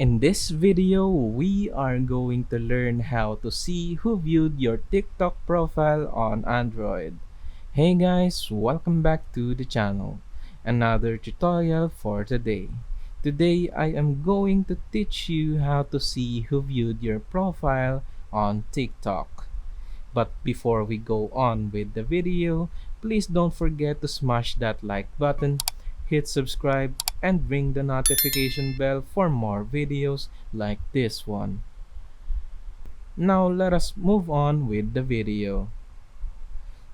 In this video, we are going to learn how to see who viewed your TikTok profile on Android. Hey guys, welcome back to the channel. Another tutorial for today. Today, I am going to teach you how to see who viewed your profile on TikTok. But before we go on with the video, please don't forget to smash that like button, hit subscribe, and ring the notification bell for more videos like this one. Now let us move on with the video.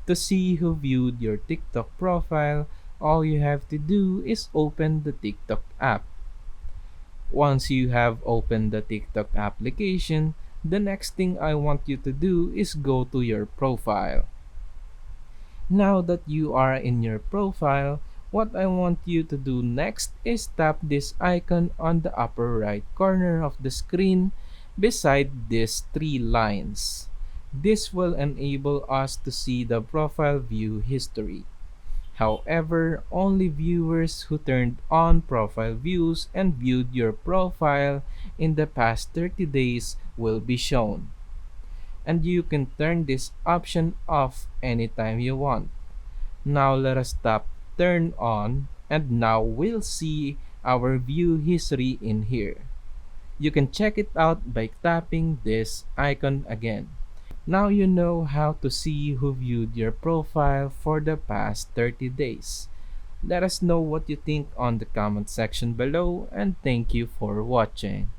To see who viewed your TikTok profile, all you have to do is open the TikTok app. Once you have opened the TikTok application, the next thing I want you to do is go to your profile. Now that you are in your profile, what I want you to do next is tap this icon on the upper right corner of the screen beside these three lines. This will enable us to see the profile view history. However, only viewers who turned on profile views and viewed your profile in the past 30 days will be shown. And you can turn this option off anytime you want. Now let us tap turn on, and now we'll see our view history in here. You can check it out by tapping this icon again. Now you know how to see who viewed your profile for the past 30 days. Let us know what you think on the comment section below, and thank you for watching.